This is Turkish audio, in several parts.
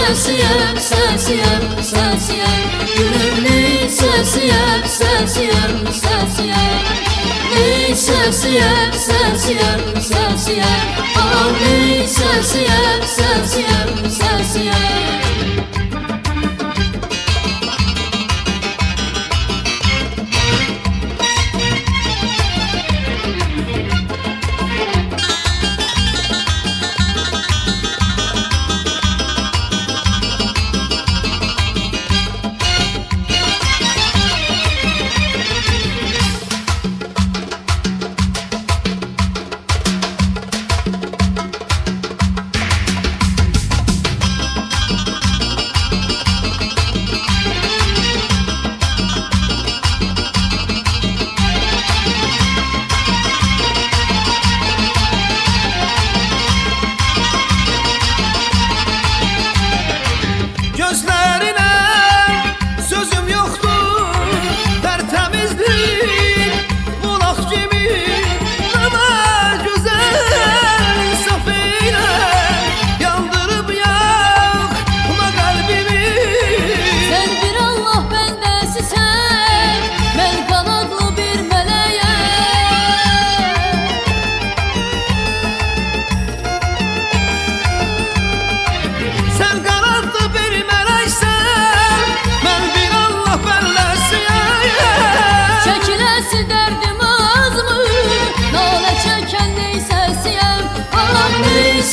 Sensiyem, sensiyem, sensiyem, gülümlü sensiyem, sensiyem, sensiyem. Ey sensiyem, sensiyem, sensiyem, aman ey sensiyem, sensiyem, sensiyem.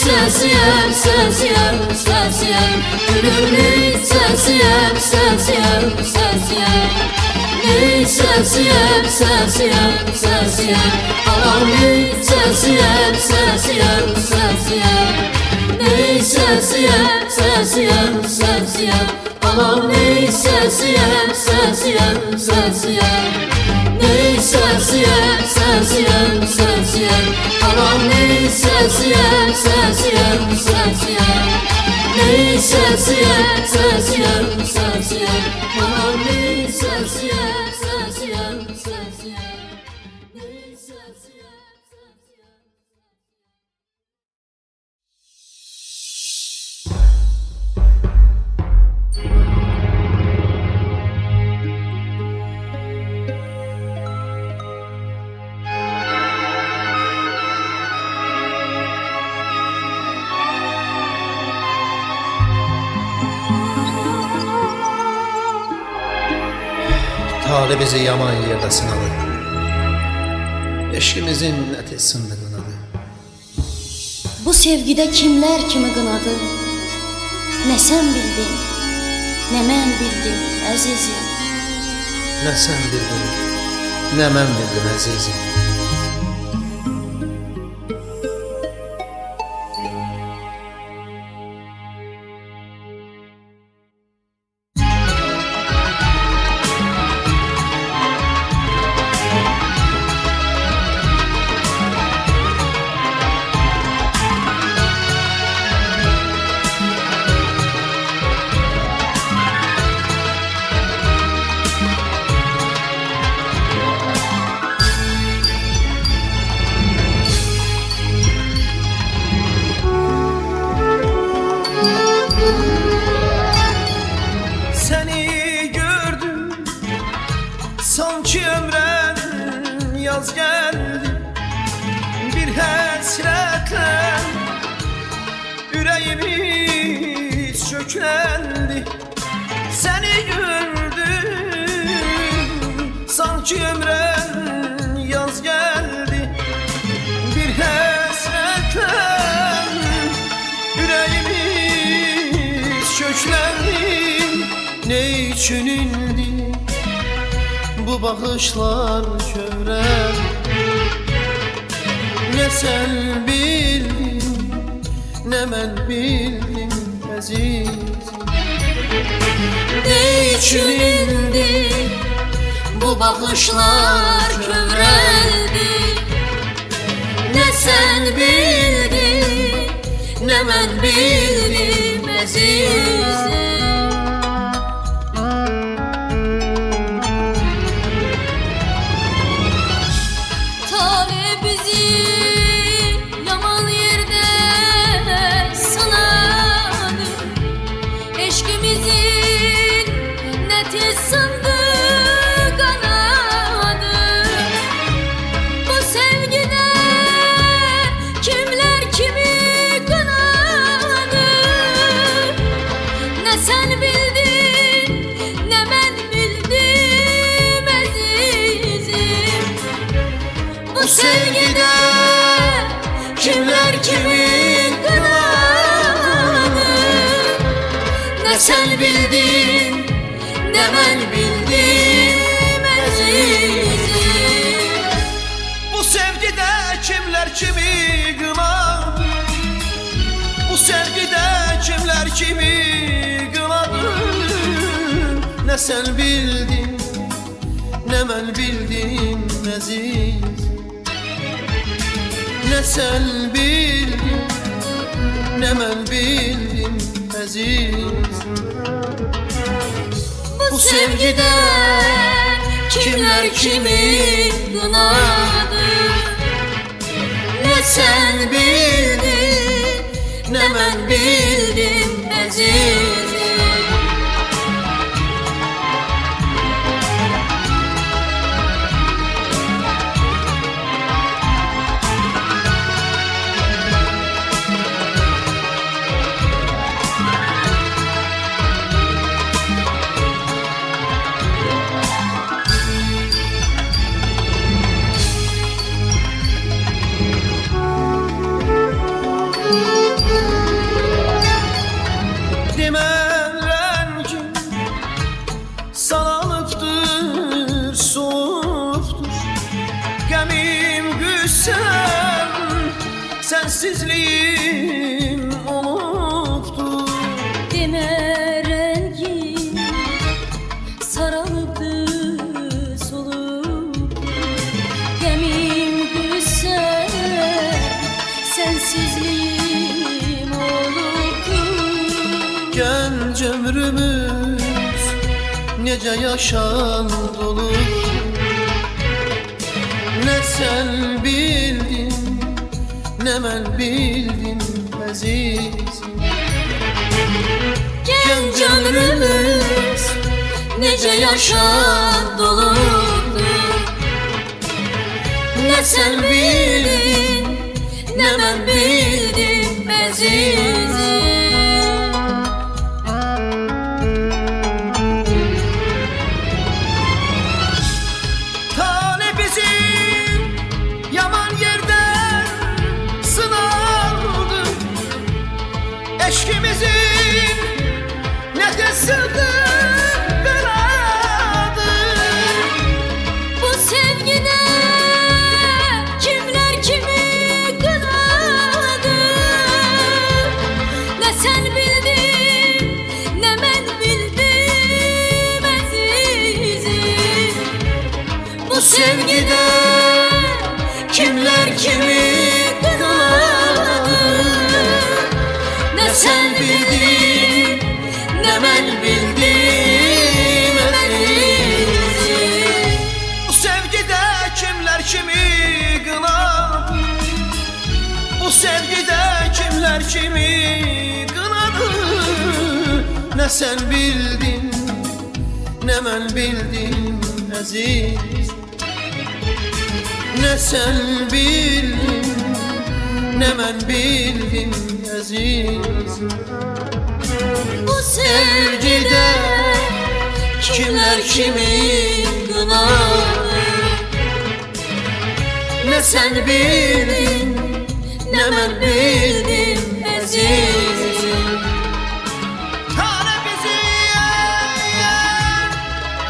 Sensiyem, sensiyem, sensiyem, gülümlü sensiyem, sensiyem, sensiyem. Ey sensiyem, sensiyem, sensiyem, aman ey sensiyem, sensiyem, sensiyem. Ey sensiyem, sensiyem, sensiyem, aman ey sensiyem, sensiyem, sensiyem. Ey sensiyem, sensiyem, sensiyem, aman ey sensiyem, sensiyem, sensiyem. Ey sensiyem, sensiyem, sensiyem, aman ey sensiyem, sensiyem, sensiyem. Ey sensiyem, sensiyem. Tali bizi yaman yerde sınadı. Eşkimizin eti sındı kınadı. Bu sevgide kimler kimi qınadı? Nə sən bildin, nə mən bildim əzizim. Nə sən bildin, nə mən bildim əzizim. Sanki ömrən yaz gəldi, bir həsrətlə ürəyimiz çökləndi. Səni gördüm, sanki ömrən yaz gəldi, bir həsrətlə ürəyimiz çökləndi. Ne üçün indi bu bakışlar kövrək? Ne sen bildin, ne ben bildim əziz. Ne üçün indi bu bakışlar kövrəldi? Ne sen bildin, ne ben bildim əzizim. Bu sevgide kimler kimi kınadı? Ne sen bildin, ne ben bildim əzizim. Bu sevgide kimler kimi kınadı? Bu sevgide kimler kimi kınadı? Ne sen bildin, ne ben bildim əziz. Ne sen bildin, ne ben bildim əziz. Bu sevgide kimler kimi kınadı? Ne sen bildin, ne ben bildim əzizim. Demem rengim saralıptır, soğuktur. Gemim güssem, sensizliğim oluptur. Deme rengim sararıptır, soluptur. Gemim güsse, sensizliğim oluptur. Genç ömrümüz nece yaşandı olur. Ne sen bildin, ne ben bildim əziz. Genç ömrümüz nece yaşa dolurdu. Ne sen bildin, ne ben bildim əzizim. Tale bizi yaman yerden sınavdı. eşkimizin ne desildi beladı. Bu sevgide kimler kimi kınadı. Ne sen bildin ne ben bildim azizim. Bu sevgide Kimler kimi kınadı. ne sen bildin ne ben bildim azizim. Bu sevgide kimler kimi kınadı. Bu sevgide kimler kimi kınadı. Ne sen bildin ne ben bildim aziz. Ne sen bildin ne ben bildim aziz. Bu sevgide kimler kimi kınadı. Ne sen bildin ne ben bildim azizim. Tane bizi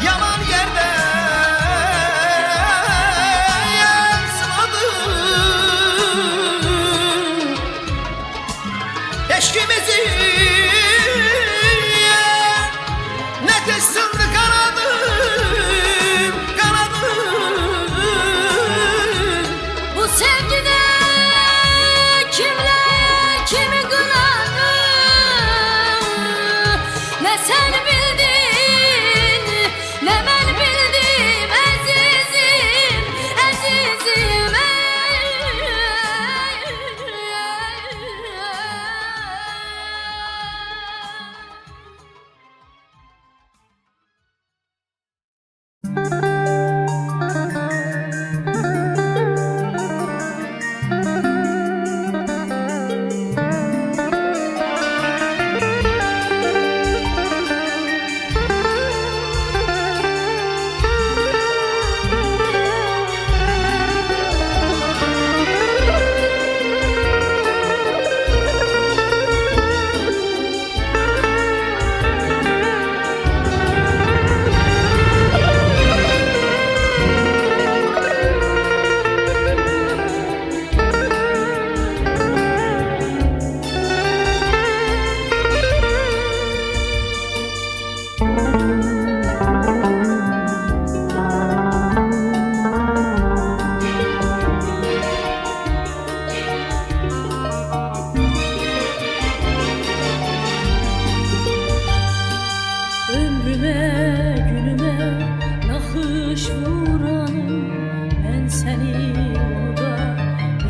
yaman yerde sınadı. Eşkimizi ne desin kanadım, kanadım. Bu sevgide kimler kimi kınadı. Ne sen bildin ne ben bildim azizim, azizim. Ömrüme günüme nakış vuranım ben seni unuda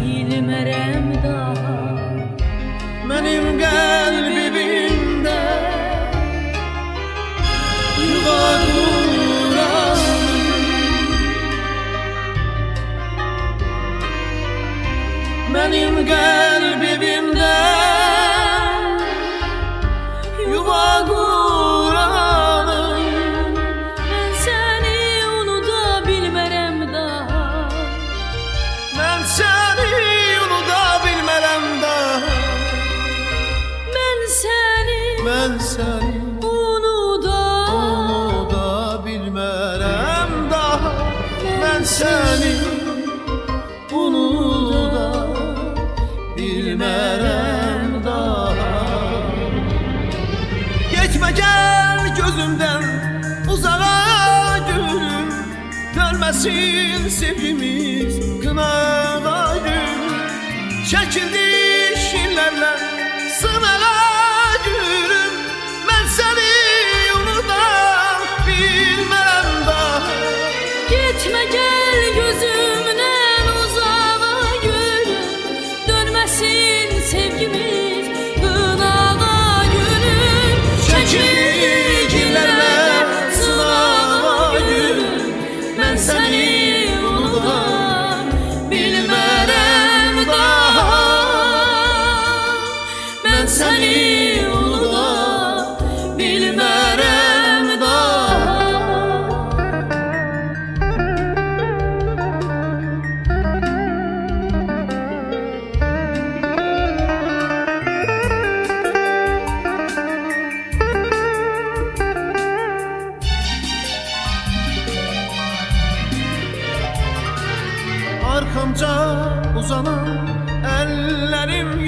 bilmerem daha. Benim kalbimde yuva kuran. Benim kalbimde yuva kuranım. Ben seni unuda bilmerem daha. Ben seni unuda bilmerem daha. Ben seni Ben seni unuda bilmerem daha. Ben seni unuda bilmerem daha. Geçme gel gözümden uzağa gülüm. Dönmesin sevgimiz kınağa gülüm. Çekildi şillerle sınala gülüm. Ben seni unuda bilmem daha. gitme gel gözümden uzağa gülüm. Dönmesin sevgimiz kınağa gülüm. Çekilgilerle sınağa gülüm. Ben seni unuda bilmerem daha.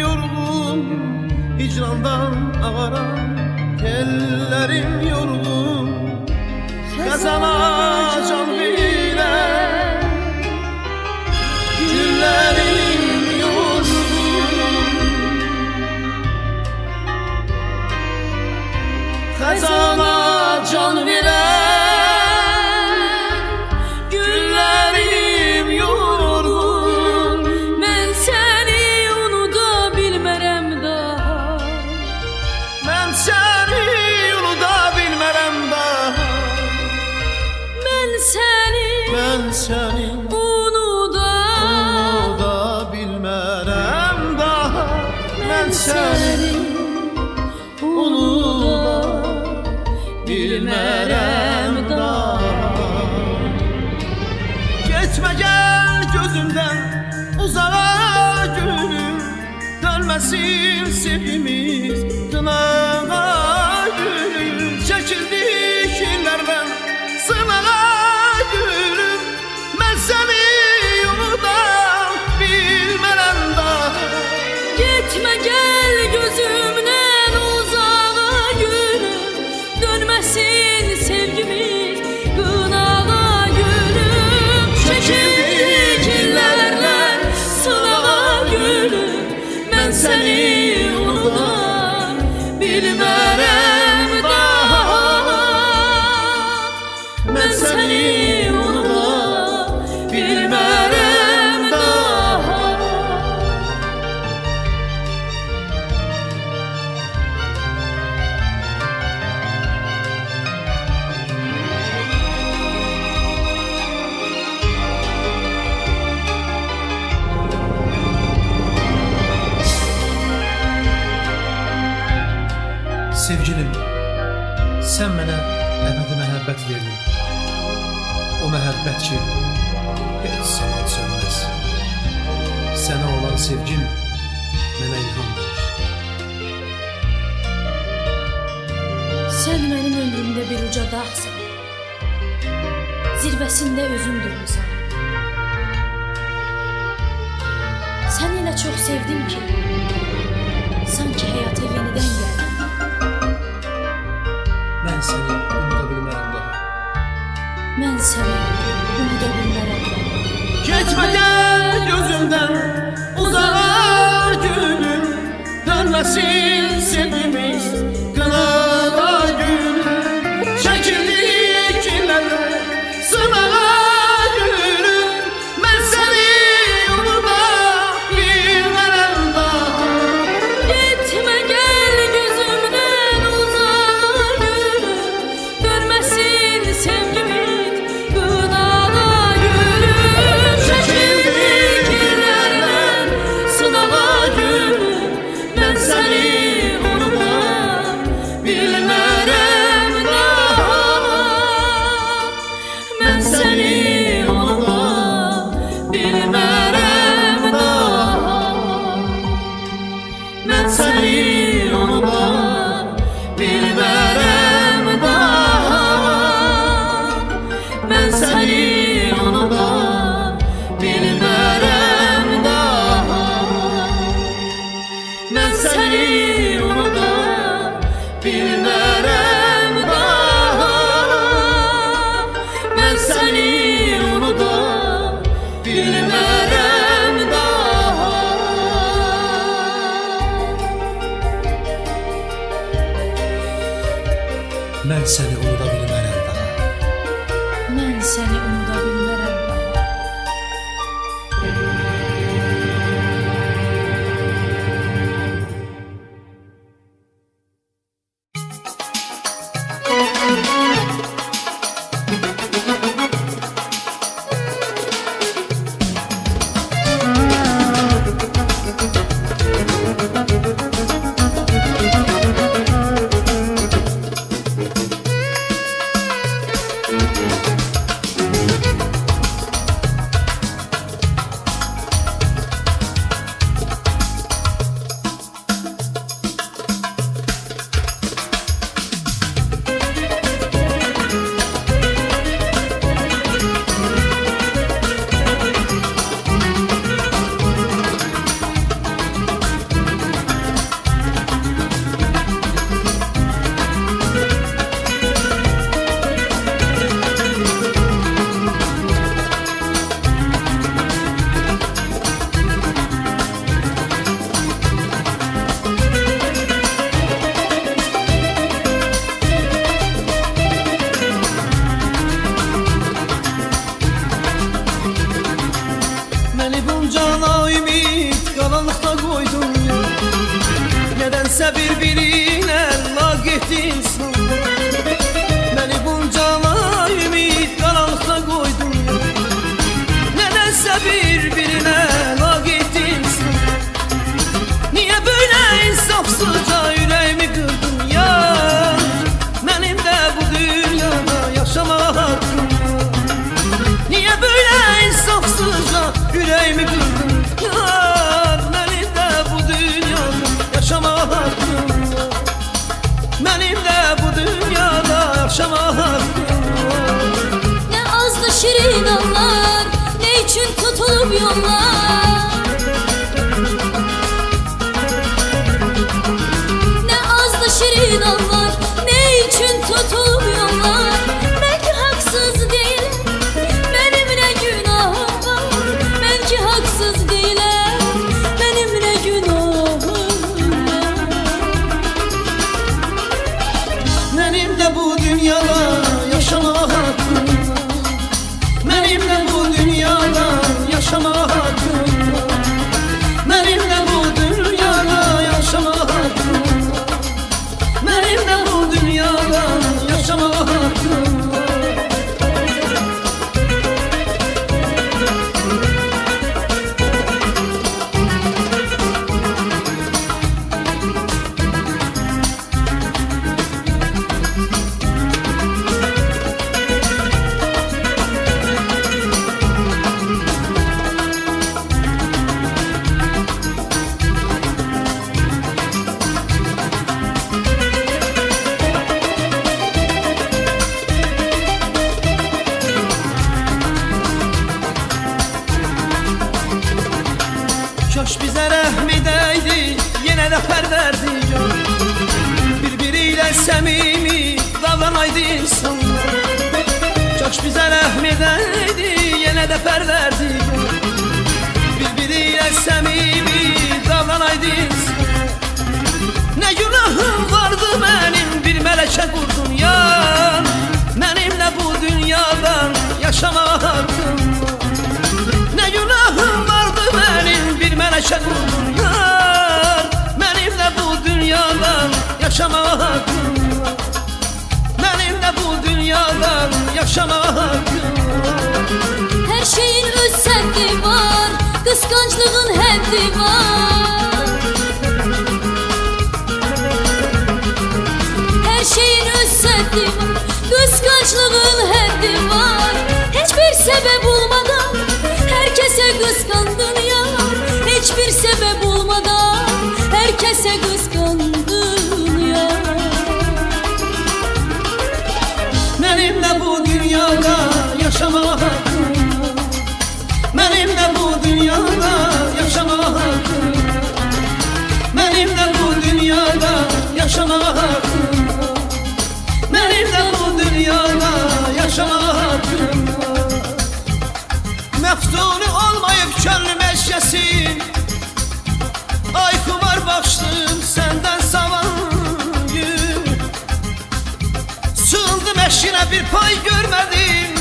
yorgun, hicrandan ağaran ellerim yorgun. Xəzana can verən güllərim yorgun. Xəzana can verən güllərim yorgun. Mən səni unuda bilmərəm daha. Mən səni unuda bilmərəm daha. Mən səni unuda bilmərəm daha. Mən səni unuda bilmərəm daha. Getmə gəl gözümdən uzağa gülüm, dönməsin sevgimiz qınağa gülüm. Çəkildik illərdən sınağa gülüm, mən səni unuda bilmərəm daha. Getmə gəl gözümdən uzağa gülüm, dönməsin sevgimiz qınağa gülüm. Çəkildik illərlə sınağa gülüm, mən səni unuda bilmərəm daha. Mən səni unuda bilmərəm daha. Sevgilim, sən mənə əbədi məhəbbət verdin. O məhəbbət ki, heç zaman sönməz. Sənə olan sevgim mənə ilham verir. Sən mənim ömrümdə bir uca dağsan, zirvəsində özün durmusan. Səni elə çox sevdim ki, sanki həyata yenidən gəldim. Mən səni unuda bilmərəm daha. Mən səni unuda bilmərəm daha. Getmə gəl gözümdən uzağa gülüm, dönməsin sevgimiz qınağa gülüm. Çəkildik illərlə sınağa gülüm, mən səni unuda bilmərəm daha. Getmə gəl gözümdən uzağa gülüm, dönməsin sevgimiz qınağa gülüm. Çəkildik illərlə sınağa gülüm, mən səni unuda bilmərəm daha. Mən səni unuda bilmərəm daha. Mən səni unuda bilmərəm daha. Mən səni unuda bilmərəm daha. Mən səni unuda bilmərəm daha. Mən səni unuda bilmərəm daha. Mən səni unuda bilmərəm daha. Mən səni unuda bilmərəm daha. Nədənsə bir-birinə laqeyd insanlar məni buncala ümid qaranlıqda qoydun. Nədənsə bir-birinə laqeyd insanlar niyə belə insafsızca ürəyimi qırdın yar? Mənim də bu dünyada yaşamaq haqqım var. Niyə belə insafsızca ürəyimi qırdın yar? Mənim də bu dünyada yaşamaq haqqım var. Mənim də bu dünyada yaşamaq haqqım var. Ne azdı şirin anlar, ne için tutulup yollar. Ne azdı şirin anlar, ne için tutulup yollar. Belki haksız değil, benim ne günahım var. Belki haksız değil, benim ne günahım var. Mənim də bu dünyada yaşamaq haqqım var. Mənim də bu dünyada yaşamaq haqqım var. Mənim də bu dünyada yaşamaq haqqım var. Mənim də bu dünyada yaşamaq haqqım var. Kaş bizə rəhm edəydi, yenə də pərverdi yar. Bir-biriyle səmimi davranaydı insanlar. Kaş bizə rəhm edəydi, yenə də pərverdi yar. Bir-biriyle səmimi davranaydı insanlar. Nə günahım vardı mənim, bir mələkə qurdun yar. Mənimlə bu dünyadan yaşamaq haqqım var. Nə günahım vardı mənim, bir mələkə qurdun yar. Mənimlə bu dünyadan yaşamaq haqqım var. Mənimlə bu dünyadan yaşamaq haqqım var. Her şeyin öz səddi var, kıskançlığın həddi var. Her şeyin öz səddi var, kıskançlığın həddi var. Hiçbir sebep olmadan herkese kıskandın ya. Hiçbir sebep olmadan herkese kıskandın ya. Mənimlə bu dünyada yaşamaq haqqım var. Mənimlə bu dünyada yaşamaq haqqım var. Mənimlə bu dünyada yaşamaq haqqım var. Mənimlə bu dünyada yaşamaq haqqım var. Məftuni olmayıb könlüm eşkəsin. Ay kumar baxışdım səndən savayı. Sığındım eşkinə bir pay görmədim.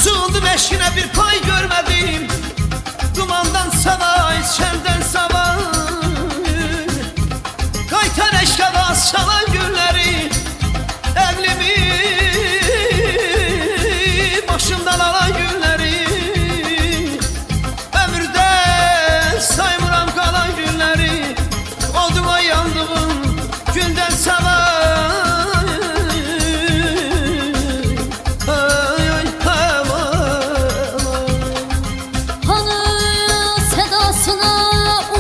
Sığındım eşkinə bir pay görmədim. Dumandan savay, şəldən savay. Qaytar eşkə vaz çalan günləri. Əqlimi başımdan alan günləri. Ömürdə saymıram qalan günləri. Oduma yandığım gündən savay. Ay ay Hanı sedasına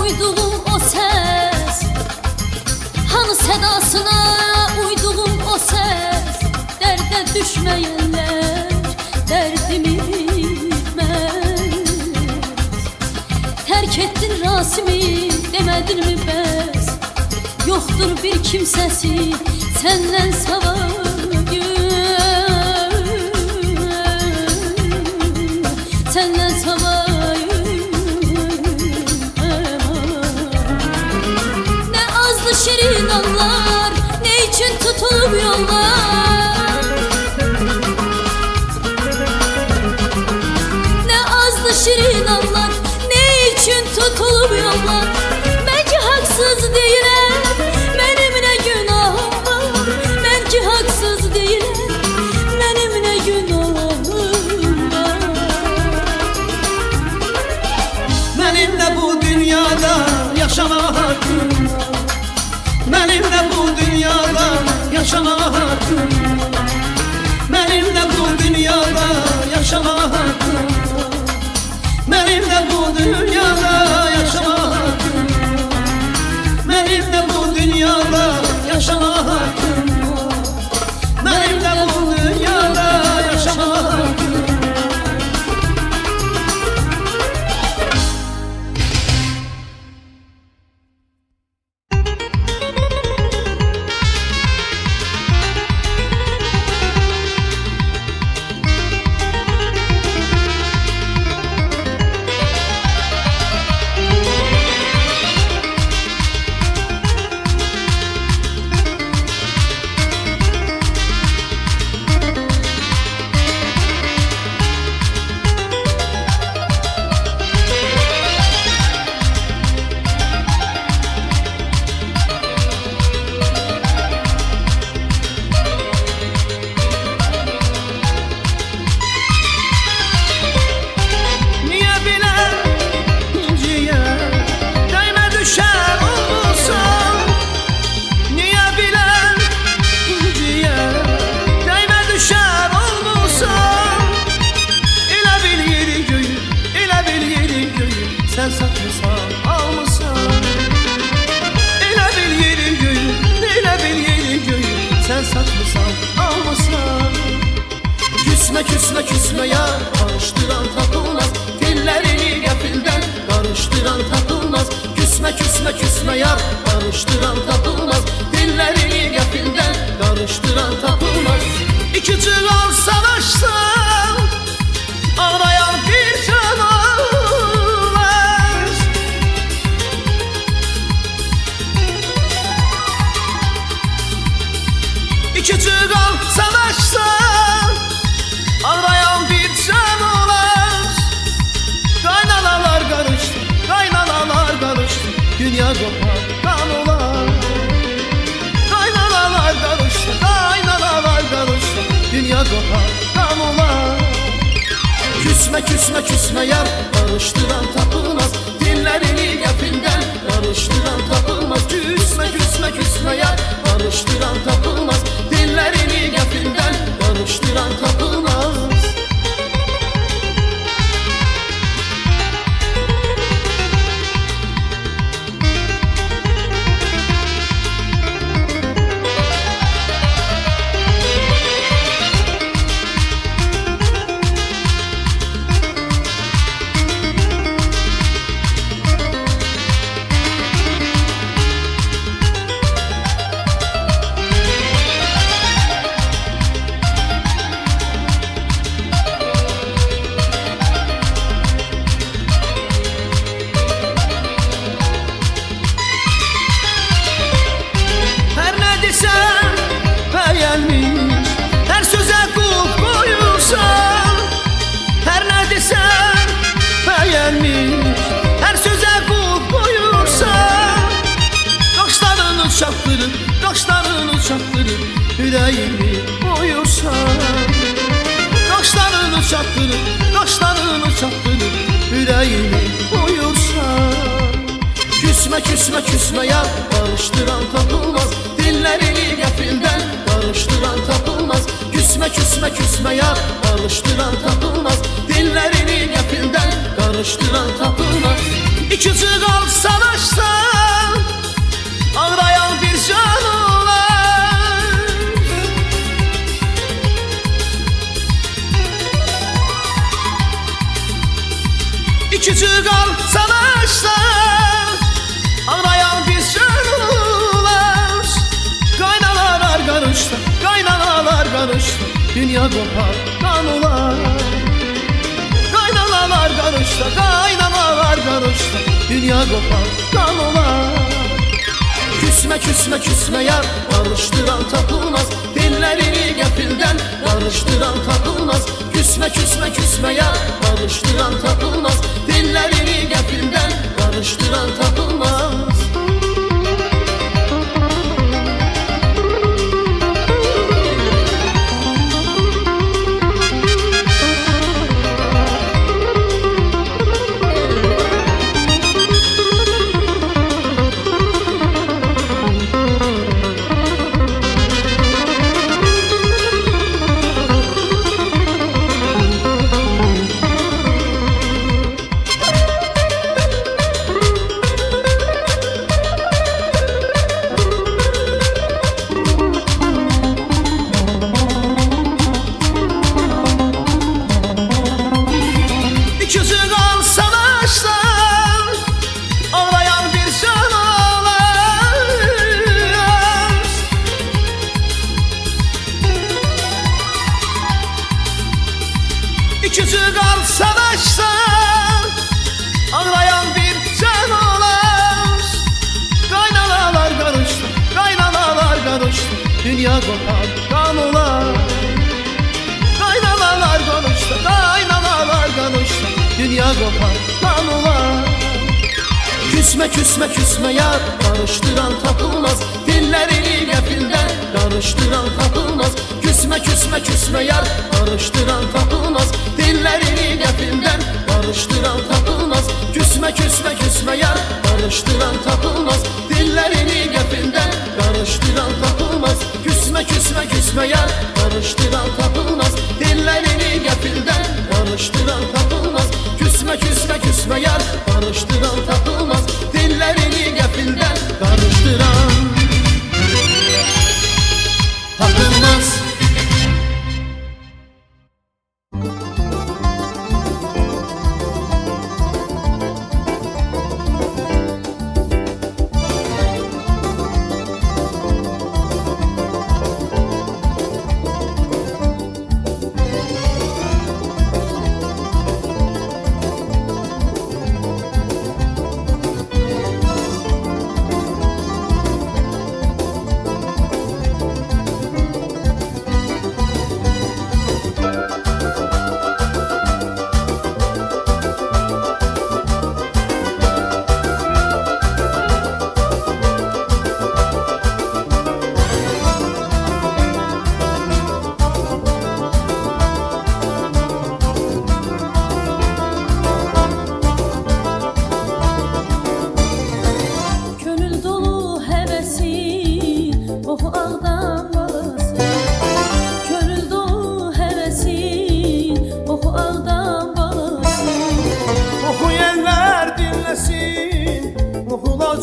uyduğum o ses, hanı sedasına uyduğum o ses. Derde düşmeyenler derdimi bilmez. Terk ettin Rasim'i demedin mi bes? Yoktur bir kimsesi senden savayı. Senden savayı. Ne azdı şirin anlar, ne için tutulup yollar. Küsme küsme küsme yar, karıştıran tapılmaz. Dillerini gafilden karıştıran tapılmaz. Küsme küsme küsme yar, karıştıran tapılmaz. Dillerini gafilden karıştıran tapılmaz. İki çınar savaşta ağlayan bir can olmaz. İki çınar savaşta ağlayan bir can olmaz. Kaynanalar karıştı, kaynanalar karıştı, dünya kopar kan olar. Kaynanalar karıştı, kaynanalar karıştı, dünya kopar kan olar. Küsme küsme küsme yar, karıştıran tapılmaz. Dillerini gafilden karıştıran tapılmaz. Küsme küsme küsme yar, karıştıran tapılmaz. Dillerini gafilden karıştıran tapılmaz. Her söze kul koyursan, her ne desen beğenmiş. Her söze kul koyursan, kaşlarını çaktırır, kaşlarını çaktırır, yüreğini koyursan. Kaşlarını çaktırır, kaşlarını çaktırır, yüreğini koyursan. Küsme küsme küsme yar, karıştıran tapılmaz. Dillerini gafilden karıştıran tapılmaz. Küsme küsme küsme yar, karıştıran tapılmaz. Dillerini gafilden karıştıran tapılmaz. İki çıgal savaşta ağlayan bir can olar. İki çıgal savaşta ağlayan bir can olar. Kaynanalar karıştı, kaynanalar karıştı, dünya kopar kan olar. Kaynanalar karıştı, kaynanalar karıştı, dünya kopar kan olar. Küsme küsme küsme yar, karıştıran tapılmaz. Dillerini gafilden karıştıran tapılmaz. Küsme küsme küsme yar, karıştıran tapılmaz. Dillerini gafilden karıştıran tapılmaz. İki çıgal savaşta ağlayan bir can olar. Kaynanalar karıştı, kaynanalar karıştı, dünya kopar kan olar. Kaynanalar karıştı, kaynanalar karıştı, dünya kopar kan olar. Küsme küsme küsme yar, karıştıran tapılmaz. Dillerini gafilden karıştıran tapılmaz. Küsme küsme küsme yar, karıştıran tapılmaz. Dillerini gafilden karıştıran tapılmaz. Küsme küsme küsme yar, karıştıran tapılmaz. Dillerini gafilden karıştıran tapılmaz. Küsme küsme küsme yar, karıştıran tapılmaz. Dillerini gafilden karıştıran tapılmaz. Küsme küsme küsme yar, karıştıran tapılmaz. Dillerini gafilden karıştıran tapılmaz.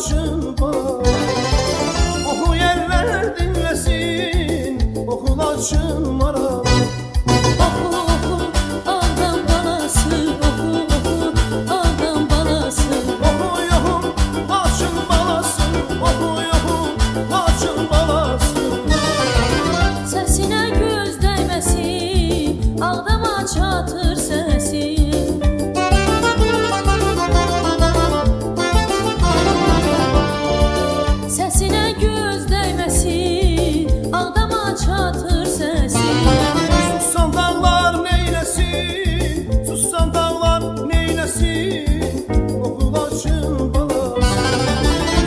laçın balası. Oxu yerler dinlesin, oxu laçın maralı. Oxu oxu ağdam balası, oxu oxu ağdam balası. Oxuyuxum laçın balası, oxuyuxum laçın balası. Səsinə göz dəyməsin, ağdama çatır səsin. Səsinə göz dəyməsin, ağdama çatır səsin. Sussan dağlar neyləsin, sussan dağlar neyləsin, oxu laçın balası.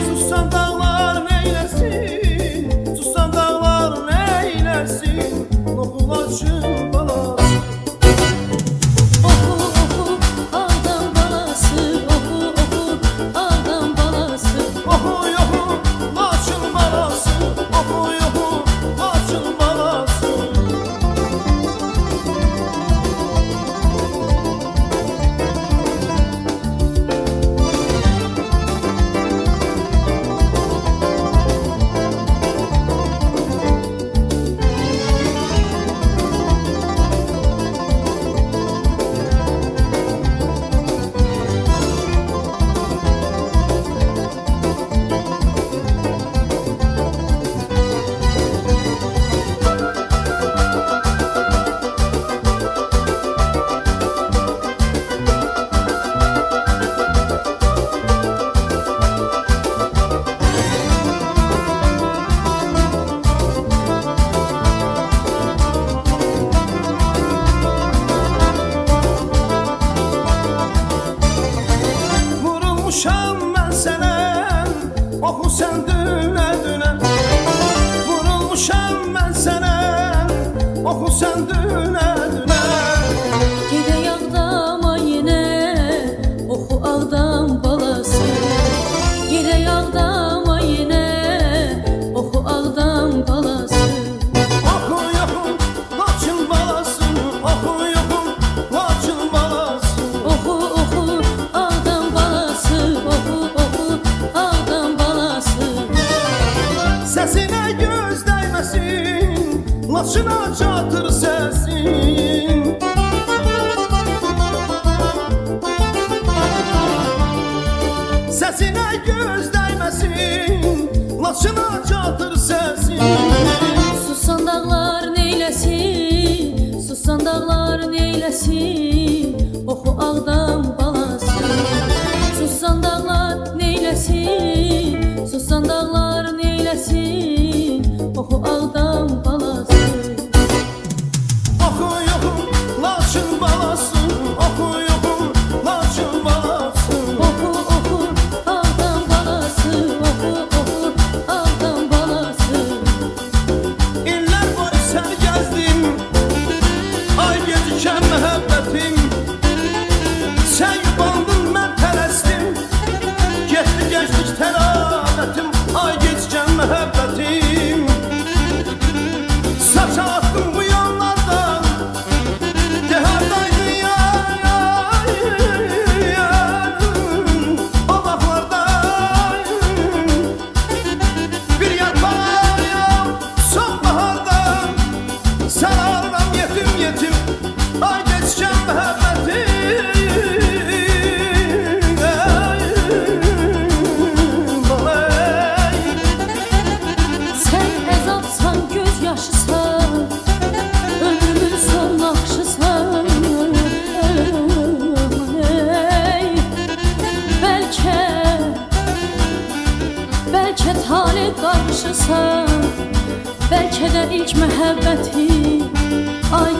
Sussan dağlar neyləsin, sussan dağlar neyləsin, oxu laçın balası. Oxu oxu ağdam balası, oxu oxu ağdam balası. Oxuyuxum laçın balası, oxuyuxum laçın balası. Vurulmuşam mən sənə, oxu sən dünə dünə. Vurulmuşam mən sənə, oxu sən dünə dünə. Gedək ağdama yenə, oxu ağdam balası. Gedək ağdama yenə, oxu ağdam balası. Oxuyuxum laçın balası, oxuyuxum laçın balası. Oxu oxu ağdam balası, oxu oxu ağdam balası. Səsinə göz dəyməsin, laçına çatır səsin. Səsinə göz dəyməsin, laçına çatır səsin. Susan dağlar neyləsin, susan dağlar neyləsin, oxu ağdam balası. Susan dağlar neyləsin, susan dağlar neyləsin, oxu ağdam balası. Oxuyuxum laçın balası, oxuyuxum laçın balası. Oxu oxu ağdam balası, oxu oxu ağdam balası. İllər var sən gəzdim, ay gecikən məhəbbətim. Sən yubandın, mən tələsdim, getdi geçdik tərabətim. Ay gecikən məhəbbətim. Saç attım bu yanlardan, dehardaydın yar, o vaxtlardan. Bir yarpaq sonbahardan, sararıram yetim yetim. Ay geçken məhəbbətim. Balay. Sən əzabsan, göz yaşısan, ömrümün son naxşısan. Ey, bəlkə talib qarşısan, bəlkə də ilk məhəbbətim. Ay